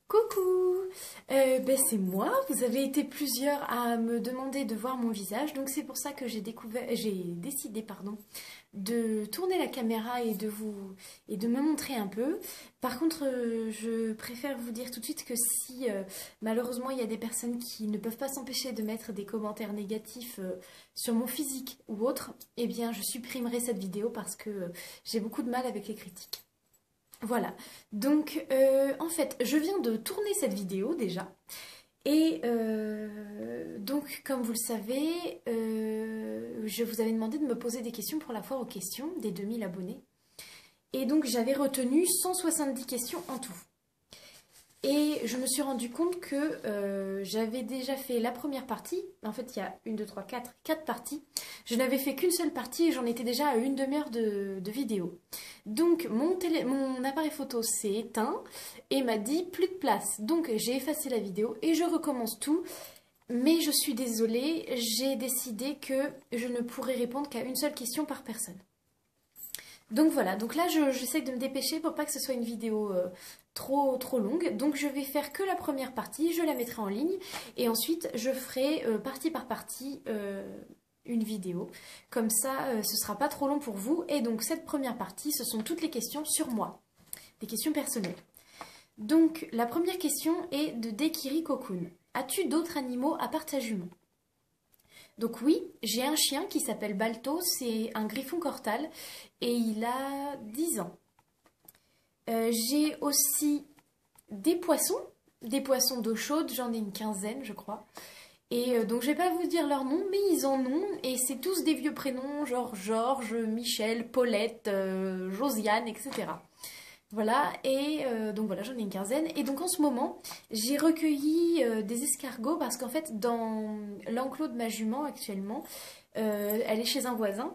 Coucou, c'est moi. Vous avez été plusieurs à me demander de voir mon visage, donc c'est pour ça que j'ai décidé, de tourner la caméra et de me montrer un peu. Par contre, je préfère vous dire tout de suite que si malheureusement il y a des personnes qui ne peuvent pas s'empêcher de mettre des commentaires négatifs sur mon physique ou autre, eh bien je supprimerai cette vidéo parce que j'ai beaucoup de mal avec les critiques. Voilà, donc en fait, je viens de tourner cette vidéo déjà. Et donc, comme vous le savez, je vous avais demandé de me poser des questions pour la foire aux questions des 2000 abonnés. Et donc, j'avais retenu 170 questions en tout. Et je me suis rendu compte que j'avais déjà fait la première partie. En fait, il y a 1, 2, 3, 4 parties. Je n'avais fait qu'une seule partie et j'en étais déjà à une demi-heure de vidéo. Donc, mon appareil photo s'est éteint et m'a dit plus de place. Donc, j'ai effacé la vidéo et je recommence tout. Mais je suis désolée, j'ai décidé que je ne pourrais répondre qu'à une seule question par personne. Donc voilà, donc là j'essaie de me dépêcher pour pas que ce soit une vidéo trop longue. Donc je vais faire que la première partie, je la mettrai en ligne et ensuite je ferai partie par partie une vidéo. Comme ça ce sera pas trop long pour vous. Et donc cette première partie, ce sont toutes les questions sur moi, des questions personnelles. Donc la première question est de Dekiri Kokun. As-tu d'autres animaux à part ta jument ? Donc oui, j'ai un chien qui s'appelle Balto, c'est un griffon cortal et il a 10 ans. J'ai aussi des poissons d'eau chaude, j'en ai une quinzaine je crois. Et donc je vais pas vous dire leur nom, mais ils en ont et c'est tous des vieux prénoms genre Georges, Michel, Paulette, Josiane, etc. Voilà, et donc voilà, j'en ai une quinzaine. Et donc en ce moment, j'ai recueilli des escargots parce qu'en fait, dans l'enclos de ma jument actuellement, elle est chez un voisin.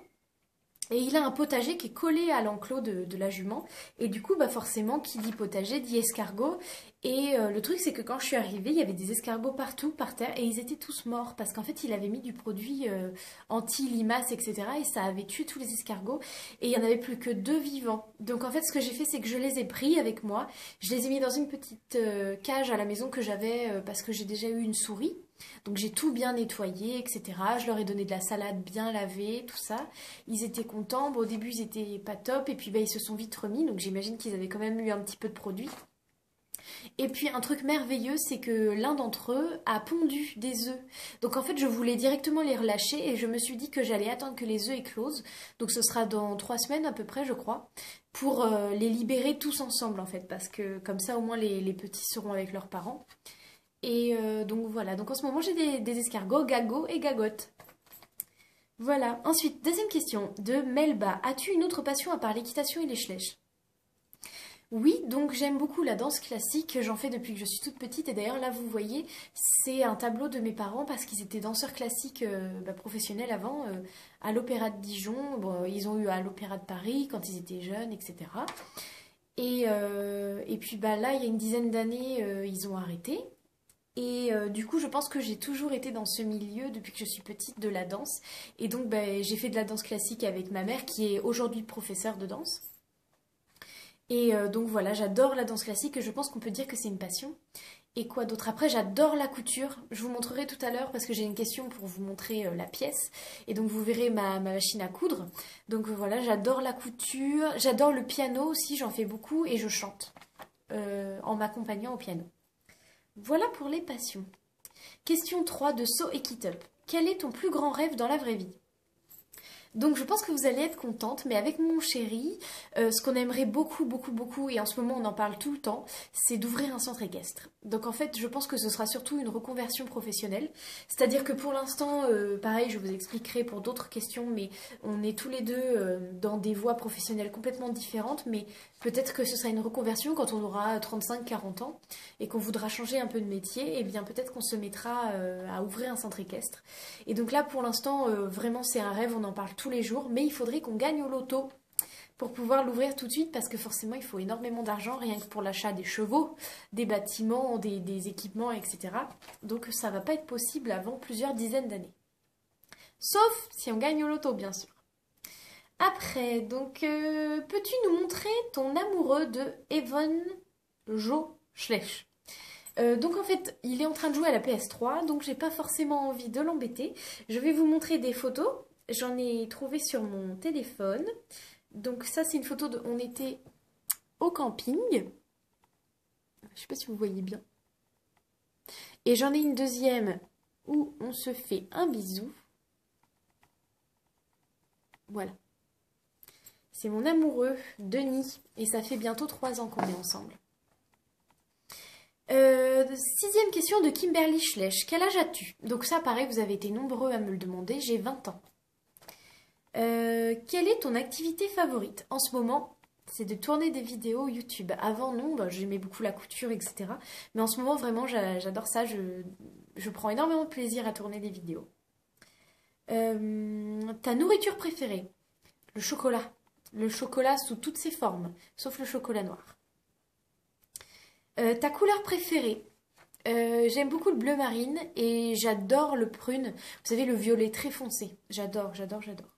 Et il a un potager qui est collé à l'enclos de la jument. Et du coup, forcément, qui dit potager dit escargot. Et le truc, c'est que quand je suis arrivée, il y avait des escargots partout, par terre. Et ils étaient tous morts. Parce qu'en fait, il avait mis du produit anti-limaces, etc. Et ça avait tué tous les escargots. Et il n'y en avait plus que 2 vivants. Donc en fait, ce que j'ai fait, c'est que je les ai pris avec moi. Je les ai mis dans une petite cage à la maison que j'avais parce que j'ai déjà eu une souris. Donc j'ai tout bien nettoyé, etc. Je leur ai donné de la salade bien lavée, tout ça. Ils étaient contents. Bon, au début, ils étaient pas top. Et puis, ils se sont vite remis. Donc j'imagine qu'ils avaient quand même eu un petit peu de produit. Et puis, un truc merveilleux, c'est que l'un d'entre eux a pondu des œufs. Donc en fait, je voulais directement les relâcher. Et je me suis dit que j'allais attendre que les œufs éclosent. Donc ce sera dans 3 semaines à peu près, je crois. Pour les libérer tous ensemble, en fait. Parce que comme ça, au moins, les petits seront avec leurs parents. Et donc voilà, donc en ce moment j'ai des escargots, Gago et Gagotte. Voilà, ensuite, deuxième question de Melba. As-tu une autre passion à part l'équitation et les schlèches ? Oui, donc j'aime beaucoup la danse classique, j'en fais depuis que je suis toute petite et d'ailleurs là vous voyez, c'est un tableau de mes parents parce qu'ils étaient danseurs classiques professionnels avant à l'Opéra de Dijon, bon, ils ont eu à l'Opéra de Paris quand ils étaient jeunes, etc. Et puis là, il y a une dizaine d'années, ils ont arrêté. Et du coup, je pense que j'ai toujours été dans ce milieu depuis que je suis petite de la danse. Et donc, j'ai fait de la danse classique avec ma mère qui est aujourd'hui professeure de danse. Et donc voilà, j'adore la danse classique et je pense qu'on peut dire que c'est une passion. Et quoi d'autre? Après, j'adore la couture. Je vous montrerai tout à l'heure parce que j'ai une question pour vous montrer la pièce. Et donc, vous verrez ma machine à coudre. Donc voilà, j'adore la couture. J'adore le piano aussi, j'en fais beaucoup et je chante en m'accompagnant au piano. Voilà pour les passions. Question 3 de So et Kit Up. Quel est ton plus grand rêve dans la vraie vie ? Donc je pense que vous allez être contente, mais avec mon chéri, ce qu'on aimerait beaucoup, et en ce moment on en parle tout le temps, c'est d'ouvrir un centre équestre. Donc en fait, je pense que ce sera surtout une reconversion professionnelle. C'est-à-dire que pour l'instant, pareil, je vous expliquerai pour d'autres questions, mais on est tous les deux dans des voies professionnelles complètement différentes, mais peut-être que ce sera une reconversion quand on aura 35-40 ans et qu'on voudra changer un peu de métier, et bien peut-être qu'on se mettra à ouvrir un centre équestre. Et donc là, pour l'instant, vraiment c'est un rêve, on en parle tous les jours, mais il faudrait qu'on gagne au loto pour pouvoir l'ouvrir tout de suite parce que forcément il faut énormément d'argent rien que pour l'achat des chevaux, des bâtiments, des équipements, etc. Donc ça va pas être possible avant plusieurs dizaines d'années. Sauf si on gagne au loto, bien sûr. Après, donc, peux-tu nous montrer ton amoureux de Evan Jo Schlech ? Donc en fait, il est en train de jouer à la PS3, donc j'ai pas forcément envie de l'embêter. Je vais vous montrer des photos. J'en ai trouvé sur mon téléphone. Donc ça, c'est une photo de... On était au camping. Je sais pas si vous voyez bien. Et j'en ai une deuxième où on se fait un bisou. Voilà. C'est mon amoureux, Denis. Et ça fait bientôt 3 ans qu'on est ensemble. Sixième question de Kimberly Schleich. Quel âge as-tu? Donc ça, pareil, vous avez été nombreux à me le demander. J'ai 20 ans. Quelle est ton activité favorite? En ce moment, c'est de tourner des vidéos YouTube. Avant, non, bah, j'aimais beaucoup la couture, etc. Mais en ce moment, vraiment, j'adore ça. Je prends énormément de plaisir à tourner des vidéos. Ta nourriture préférée? Le chocolat. Le chocolat sous toutes ses formes, sauf le chocolat noir. Ta couleur préférée? J'aime beaucoup le bleu marine et j'adore le prune. Vous savez, le violet très foncé. J'adore, j'adore, j'adore.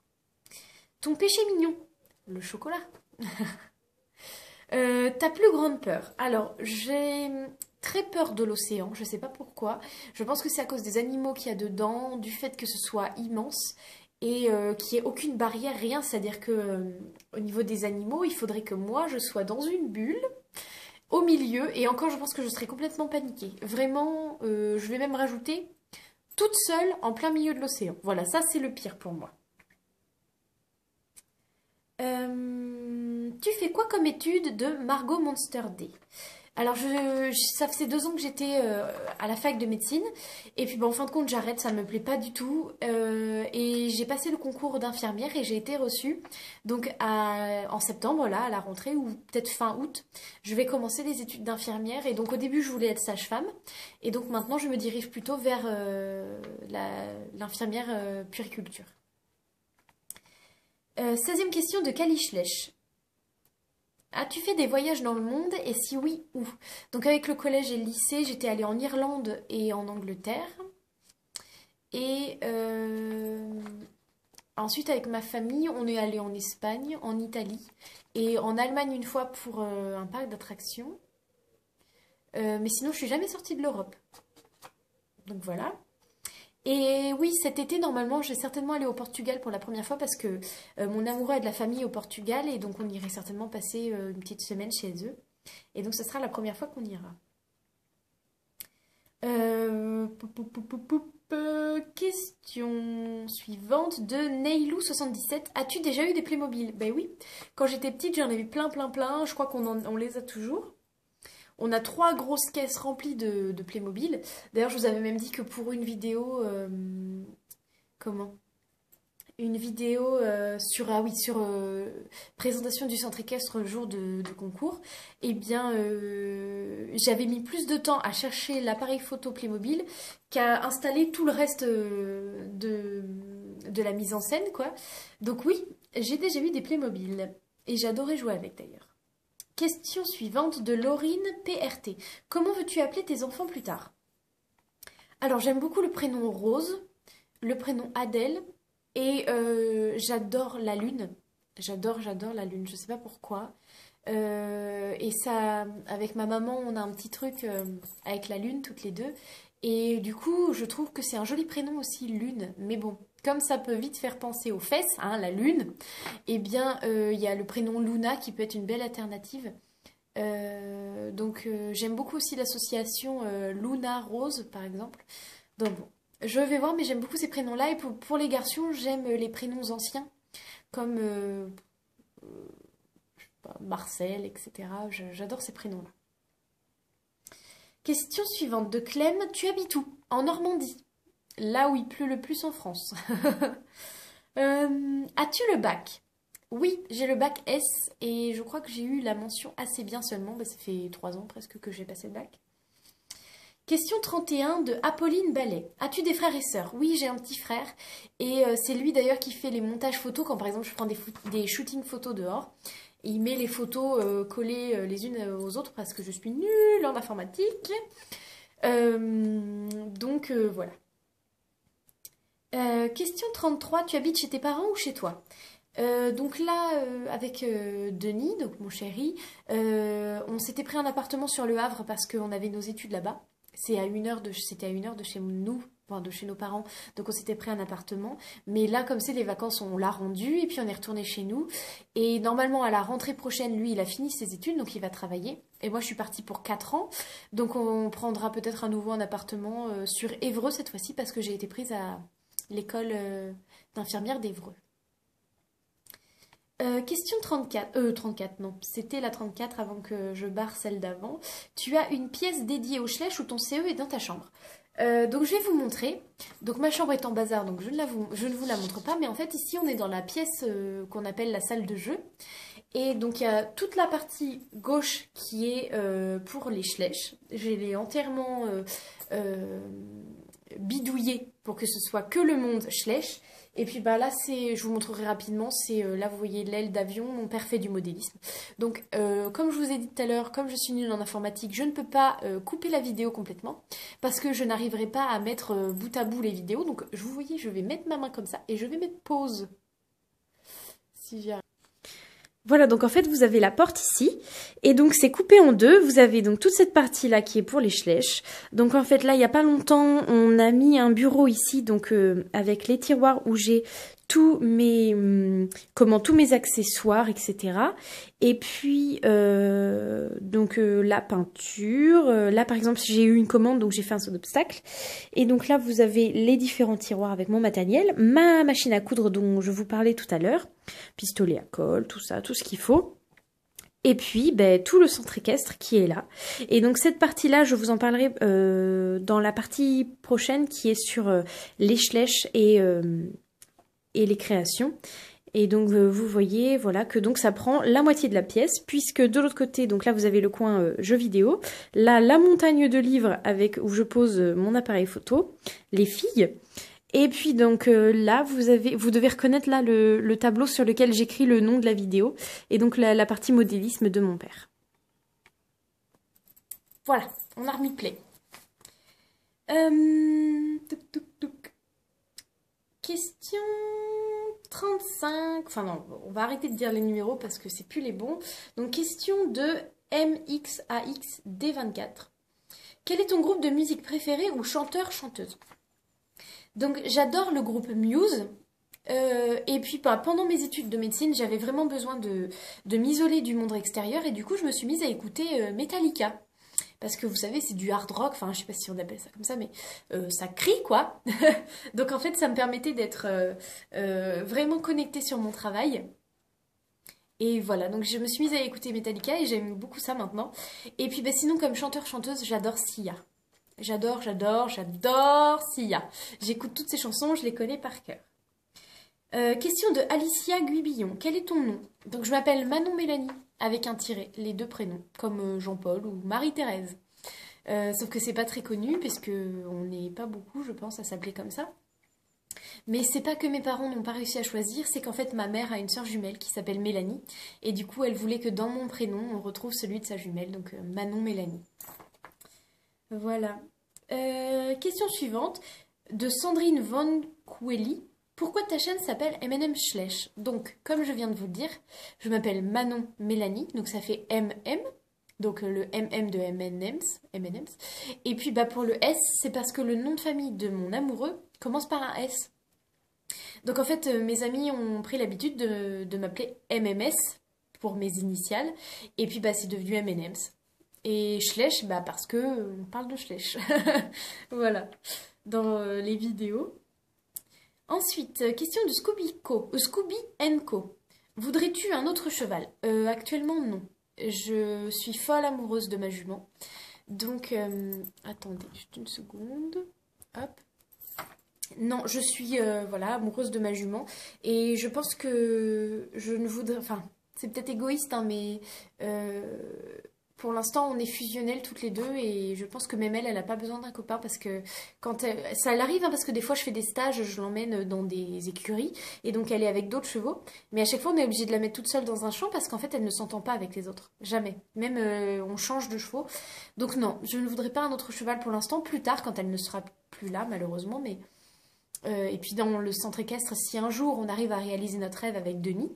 Ton péché mignon? Le chocolat. Ta plus grande peur? Alors, j'ai très peur de l'océan, je ne sais pas pourquoi. Je pense que c'est à cause des animaux qu'il y a dedans, du fait que ce soit immense et qu'il n'y ait aucune barrière, rien. C'est-à-dire que au niveau des animaux, il faudrait que moi, je sois dans une bulle, au milieu, et encore, je pense que je serais complètement paniquée. Vraiment, je vais même rajouter toute seule en plein milieu de l'océan. Voilà, ça c'est le pire pour moi. Tu fais quoi comme étude de Margot Monster D? Alors, ça faisait 2 ans que j'étais à la fac de médecine. Et puis, en fin de compte, j'arrête, ça me plaît pas du tout. Et j'ai passé le concours d'infirmière et j'ai été reçue. Donc, en septembre, là, à la rentrée, ou peut-être fin août, je vais commencer les études d'infirmière. Et donc, au début, je voulais être sage-femme. Et donc, maintenant, je me dirige plutôt vers l'infirmière puériculture. 16e question de Kali Schleich. As-tu fait des voyages dans le monde et si oui, où? Donc avec le collège et le lycée, j'étais allée en Irlande et en Angleterre. Et ensuite avec ma famille, on est allé en Espagne, en Italie et en Allemagne une fois pour un parc d'attractions. Mais sinon, je suis jamais sortie de l'Europe. Donc voilà. Et oui, cet été, normalement, je vais certainement aller au Portugal pour la première fois parce que mon amoureux a de la famille au Portugal et donc on irait certainement passer une petite semaine chez eux. Et donc ce sera la première fois qu'on ira. Question suivante de Neilou77. As-tu déjà eu des Playmobil? Ben oui, quand j'étais petite, j'en avais plein, plein, plein. Je crois on les a toujours. On a 3 grosses caisses remplies de Playmobil. D'ailleurs, je vous avais même dit que pour une vidéo... comment? Une vidéo sur, ah oui, sur présentation du centre équestre le jour de concours. Eh bien, j'avais mis plus de temps à chercher l'appareil photo Playmobil qu'à installer tout le reste de la mise en scène, quoi. Donc oui, j'ai déjà eu des Playmobil. Et j'adorais jouer avec, d'ailleurs. Question suivante de Laurine PRT. Comment veux-tu appeler tes enfants plus tard? Alors, j'aime beaucoup le prénom Rose, le prénom Adèle, et j'adore la lune. J'adore la lune, je sais pas pourquoi. Et ça, avec ma maman, on a un petit truc avec la lune, toutes les deux. Et du coup, je trouve que c'est un joli prénom aussi, lune. Mais bon, comme ça peut vite faire penser aux fesses, hein, la lune, eh bien, il y a le prénom Luna qui peut être une belle alternative. Donc, j'aime beaucoup aussi l'association Luna Rose, par exemple. Donc bon, je vais voir, mais j'aime beaucoup ces prénoms-là. Et pour les garçons, j'aime les prénoms anciens, comme je sais pas, Marcel, etc. J'adore ces prénoms-là. Question suivante de Clem. Tu habites où? En Normandie. Là où il pleut le plus en France. As-tu le bac? Oui, j'ai le bac S et je crois que j'ai eu la mention assez bien seulement. Bah, ça fait 3 ans presque que j'ai passé le bac. Question 31 de Apolline Ballet. As-tu des frères et sœurs? Oui, j'ai un petit frère. Et c'est lui d'ailleurs qui fait les montages photos quand par exemple je prends des shootings photos dehors. Et il met les photos collées les unes aux autres parce que je suis nulle en informatique. Donc voilà. Question 33. Tu habites chez tes parents ou chez toi? Donc là, avec Denis, donc mon chéri, on s'était pris un appartement sur le Havre parce qu'on avait nos études là-bas. C'était à 1 heure de chez nous, enfin de chez nos parents. Donc on s'était pris un appartement. Mais là, comme c'est les vacances, on l'a rendu et puis on est retourné chez nous. Et normalement, à la rentrée prochaine, lui, il a fini ses études, donc il va travailler. Et moi, je suis partie pour 4 ans. Donc on prendra peut-être à nouveau un appartement sur Évreux cette fois-ci parce que j'ai été prise à l'école d'infirmière d'Évreux. Question 34, 34 non, c'était la 34 avant que je barre celle d'avant. Tu as une pièce dédiée au Schleich où ton CE est dans ta chambre. Donc je vais vous montrer. Donc ma chambre est en bazar, donc je ne vous la montre pas. Mais en fait ici on est dans la pièce qu'on appelle la salle de jeu. Et donc il y a toute la partie gauche qui est pour les Schleich. Je l'ai entièrement bidouillé pour que ce soit que le monde Schleich. Et puis bah là, je vous montrerai rapidement, là vous voyez l'aile d'avion, mon père fait du modélisme. Donc comme je vous ai dit tout à l'heure, comme je suis nulle en informatique, je ne peux pas couper la vidéo complètement parce que je n'arriverai pas à mettre bout à bout les vidéos. Donc vous voyez, je vais mettre ma main comme ça et je vais mettre pause. Si j'y arrive. Voilà, donc en fait, vous avez la porte ici, et donc c'est coupé en deux. Vous avez donc toute cette partie-là qui est pour les Schleich. Donc en fait, là, il n'y a pas longtemps, on a mis un bureau ici, donc avec les tiroirs où j'ai tous mes accessoires, etc. Et puis, la peinture. Là, par exemple, j'ai eu une commande, donc j'ai fait un saut d'obstacle. Et donc là, vous avez les différents tiroirs avec mon matériel, ma machine à coudre dont je vous parlais tout à l'heure, pistolet à colle, tout ça, tout ce qu'il faut. Et puis, tout le centre équestre qui est là. Et donc, cette partie-là, je vous en parlerai dans la partie prochaine qui est sur les Schleich et les créations. Et donc, vous voyez, voilà, que donc ça prend la moitié de la pièce, puisque de l'autre côté, donc là, vous avez le coin jeux vidéo. Là, la montagne de livres où je pose mon appareil photo, les filles. Et puis donc là, vous devez reconnaître là le tableau sur lequel j'écris le nom de la vidéo. Et donc la partie modélisme de mon père. Voilà, on a remis play. Question 35. Enfin non, on va arrêter de dire les numéros parce que c'est plus les bons. Donc question de MXAXD24. Quel est ton groupe de musique préféré ou chanteur-chanteuse? Donc j'adore le groupe Muse. Et puis pendant mes études de médecine, j'avais vraiment besoin de m'isoler du monde extérieur. Et du coup, je me suis mise à écouter Metallica. Parce que vous savez, c'est du hard rock. Enfin, je sais pas si on appelle ça comme ça, mais ça crie, quoi. Donc en fait, ça me permettait d'être vraiment connectée sur mon travail. Et voilà, donc je me suis mise à écouter Metallica et j'aime beaucoup ça maintenant. Et puis sinon, comme chanteur-chanteuse, j'adore Sia. J'adore Sia. J'écoute toutes ses chansons, je les connais par cœur. Question de Alicia Guibillon. Quel est ton nom? Donc je m'appelle Manon Mélanie, avec un tiret, les deux prénoms, comme Jean-Paul ou Marie-Thérèse. Sauf que c'est pas très connu, puisque on n'est pas beaucoup, je pense, à s'appeler comme ça. Mais c'est pas que mes parents n'ont pas réussi à choisir, c'est qu'en fait ma mère a une sœur jumelle qui s'appelle Mélanie. Et du coup, elle voulait que dans mon prénom, on retrouve celui de sa jumelle, donc Manon Mélanie. Voilà. Question suivante de Sandrine Von Coueli. Pourquoi ta chaîne s'appelle M&M Schleich? Donc, comme je viens de vous le dire, je m'appelle Manon Mélanie, donc ça fait MM, donc le MM de M&M's. Et puis pour le S, c'est parce que le nom de famille de mon amoureux commence par un S. Donc en fait, mes amis ont pris l'habitude de m'appeler MMS pour mes initiales, et puis c'est devenu M&M's. Et Schleich, parce que on parle de Schleich. Voilà, dans les vidéos. Ensuite, question de Scooby Co. Voudrais-tu un autre cheval? Actuellement, non. Je suis folle amoureuse de ma jument. Donc, attendez, juste une seconde. Hop. Non, je suis amoureuse de ma jument. Et je pense que je ne voudrais... Enfin, c'est peut-être égoïste, hein, mais... pour l'instant, on est fusionnelles toutes les deux et je pense que même elle n'a pas besoin d'un copain parce que ça l'arrive, hein, parce que des fois je fais des stages, je l'emmène dans des écuries et donc elle est avec d'autres chevaux. Mais à chaque fois, on est obligé de la mettre toute seule dans un champ parce qu'en fait, elle ne s'entend pas avec les autres. Jamais. Même on change de chevaux. Donc non, je ne voudrais pas un autre cheval pour l'instant. Plus tard, quand elle ne sera plus là, malheureusement, mais Et puis dans le centre équestre, si un jour on arrive à réaliser notre rêve avec Denis,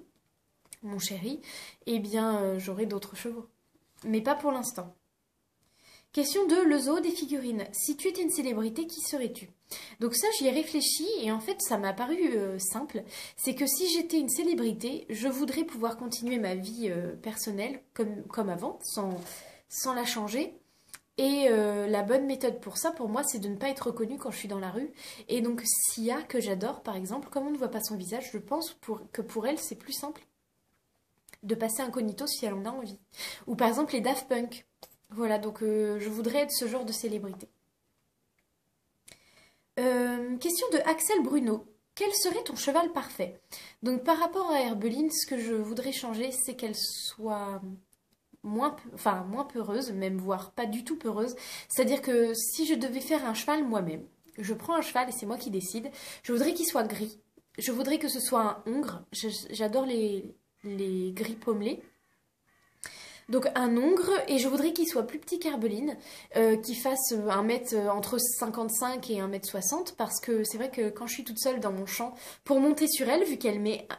mon chéri, eh bien j'aurai d'autres chevaux. Mais pas pour l'instant. Question 2, le zoo des figurines. Si tu étais une célébrité, qui serais-tu? Donc ça, j'y ai réfléchi et en fait, ça m'a paru simple. C'est que si j'étais une célébrité, je voudrais pouvoir continuer ma vie personnelle comme avant, sans la changer. Et la bonne méthode pour ça, pour moi, c'est de ne pas être reconnue quand je suis dans la rue. Et donc, Sia, que j'adore, par exemple, comme on ne voit pas son visage, je pense que pour elle, c'est plus simple de passer incognito si elle en a envie. Ou par exemple, les Daft Punk. Voilà, donc je voudrais être ce genre de célébrité. Question de Axel Bruno. Quel serait ton cheval parfait? Donc par rapport à Herbeline, ce que je voudrais changer, c'est qu'elle soit moins peureuse, même voire pas du tout peureuse. C'est-à-dire que si je devais faire un cheval moi-même, je prends un cheval et c'est moi qui décide, je voudrais qu'il soit gris. Je voudrais que ce soit un hongre. J'adore les gris pommelés. Donc un hongre, et je voudrais qu'il soit plus petit qu'Herbeline, qu'il fasse entre 55 et 1,60 m, parce que c'est vrai que quand je suis toute seule dans mon champ, pour monter sur elle, vu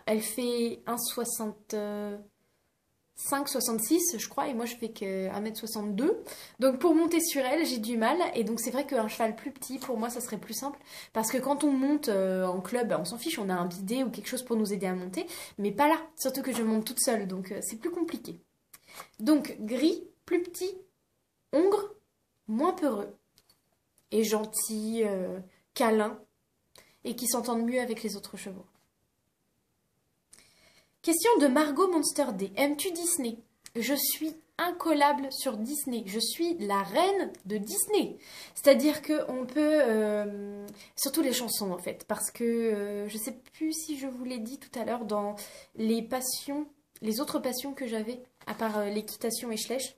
elle fait 1,65-66 je crois, et moi je fais que 1,62 m, donc pour monter sur elle, j'ai du mal, et donc c'est vrai qu'un cheval plus petit, pour moi ça serait plus simple, parce que quand on monte en club, on s'en fiche, on a un bidet ou quelque chose pour nous aider à monter, mais pas là, surtout que je monte toute seule, donc c'est plus compliqué. Donc, gris, plus petit, hongre, moins peureux, et gentil, câlin, et qui s'entendent mieux avec les autres chevaux. Question de Margot Monster D. Aimes-tu Disney? Je suis incollable sur Disney. Je suis la reine de Disney. C'est-à-dire qu'on peut... surtout les chansons, en fait. Parce que je ne sais plus si je vous l'ai dit tout à l'heure dans les autres passions que j'avais, à part l'équitation et Schlech.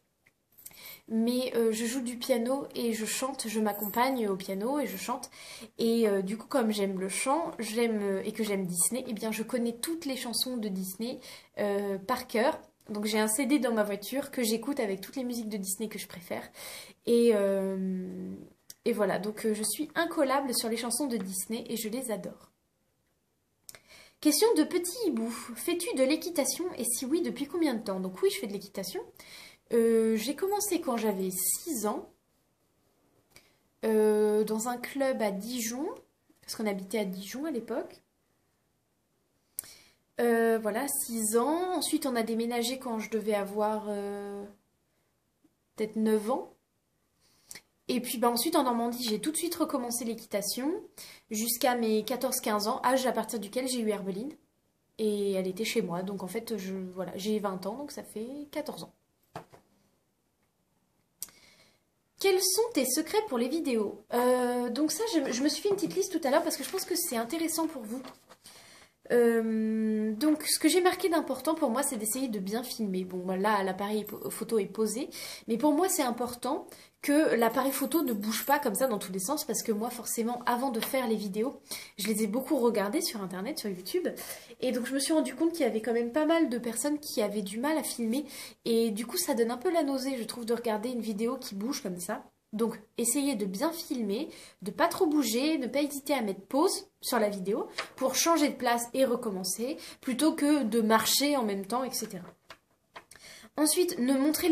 Mais je joue du piano et je chante, je m'accompagne au piano et je chante. Et du coup, comme j'aime le chant, et que j'aime Disney, eh bien je connais toutes les chansons de Disney par cœur. Donc j'ai un CD dans ma voiture que j'écoute avec toutes les musiques de Disney que je préfère. Et voilà, donc je suis incollable sur les chansons de Disney et je les adore. Question de Petit Hibou. Fais-tu de l'équitation et si oui, depuis combien de temps? Donc oui, je fais de l'équitation. J'ai commencé quand j'avais 6 ans dans un club à Dijon, parce qu'on habitait à Dijon à l'époque. Voilà, 6 ans. Ensuite, on a déménagé quand je devais avoir peut-être 9 ans. Et puis ensuite, en Normandie, j'ai tout de suite recommencé l'équitation jusqu'à mes 14-15 ans, âge à partir duquel j'ai eu Herbeline. Et elle était chez moi. Donc en fait, voilà, j'ai 20 ans, donc ça fait 14 ans. Quels sont tes secrets pour les vidéos? Donc ça, je me suis fait une petite liste tout à l'heure parce que je pense que c'est intéressant pour vous. Donc ce que j'ai marqué d'important pour moi, c'est d'essayer de bien filmer. Bon, là, l'appareil photo est posé, mais pour moi, c'est important que l'appareil photo ne bouge pas comme ça dans tous les sens, parce que moi, forcément, avant de faire les vidéos, je les ai beaucoup regardées sur Internet, sur YouTube, et donc je me suis rendu compte qu'il y avait quand même pas mal de personnes qui avaient du mal à filmer, et du coup, ça donne un peu la nausée, je trouve, de regarder une vidéo qui bouge comme ça. Donc, essayez de bien filmer, de pas trop bouger, ne pas hésiter à mettre pause sur la vidéo pour changer de place et recommencer, plutôt que de marcher en même temps, etc. Ensuite, ne montrez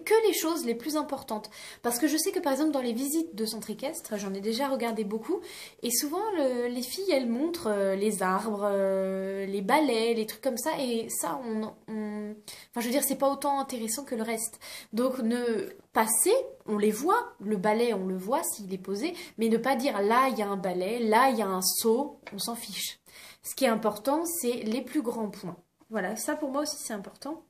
que les choses les plus importantes. Parce que je sais que par exemple dans les visites de centre équestre, j'en ai déjà regardé beaucoup, et souvent les filles elles montrent les arbres, les balais, les trucs comme ça, et ça enfin je veux dire c'est pas autant intéressant que le reste. Donc on les voit, le balai on le voit s'il est posé, mais ne pas dire là il y a un balai, là il y a un seau, on s'en fiche. Ce qui est important c'est les plus grands points. Voilà, ça pour moi aussi c'est important.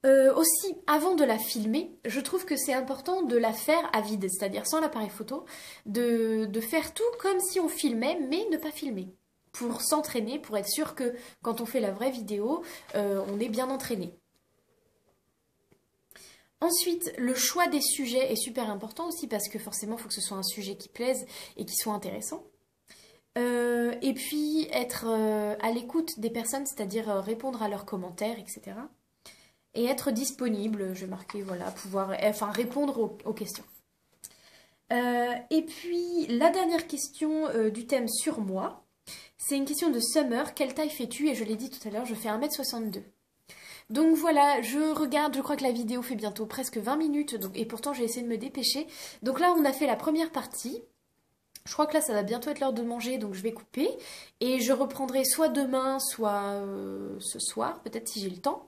Aussi, avant de la filmer, je trouve que c'est important de la faire à vide, c'est-à-dire sans l'appareil photo, de faire tout comme si on filmait, mais ne pas filmer. Pour s'entraîner, pour être sûr que quand on fait la vraie vidéo, on est bien entraîné. Ensuite, le choix des sujets est super important aussi, parce que forcément, il faut que ce soit un sujet qui plaise et qui soit intéressant. Et puis être à l'écoute des personnes, c'est-à-dire répondre à leurs commentaires, etc. Et être disponible, je vais marquer, voilà, répondre aux questions. Et puis, la dernière question du thème sur moi, c'est une question de Summer. Quelle taille fais-tu? Et je l'ai dit tout à l'heure, je fais 1m62. Donc voilà, je regarde, je crois que la vidéo fait bientôt presque 20 minutes, donc, et pourtant j'ai essayé de me dépêcher. Donc là, on a fait la première partie. Je crois que là, ça va bientôt être l'heure de manger, donc je vais couper. Et je reprendrai soit demain, soit ce soir, peut-être si j'ai le temps,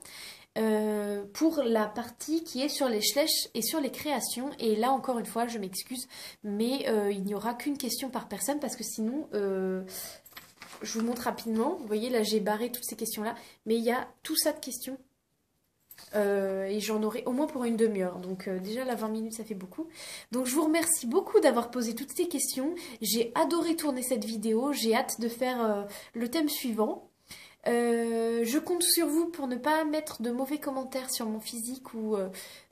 pour la partie qui est sur les Schlecht et sur les créations. Et là, encore une fois, je m'excuse, mais il n'y aura qu'une question par personne, parce que sinon, je vous montre rapidement. Vous voyez, là, j'ai barré toutes ces questions-là, mais il y a tout ça de questions. Et j'en aurai au moins pour une demi-heure. Donc déjà là 20 minutes ça fait beaucoup. Donc je vous remercie beaucoup d'avoir posé toutes ces questions. J'ai adoré tourner cette vidéo. J'ai hâte de faire le thème suivant. Je compte sur vous pour ne pas mettre de mauvais commentaires sur mon physique ou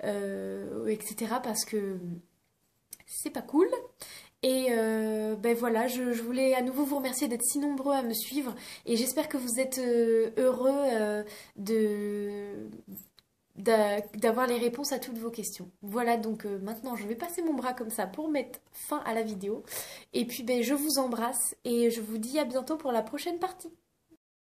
etc. parce que c'est pas cool. Et ben voilà, je voulais à nouveau vous remercier d'être si nombreux à me suivre et j'espère que vous êtes heureux de d'avoir les réponses à toutes vos questions. Voilà, donc maintenant je vais passer mon bras comme ça pour mettre fin à la vidéo. Et puis ben, je vous embrasse et je vous dis à bientôt pour la prochaine partie.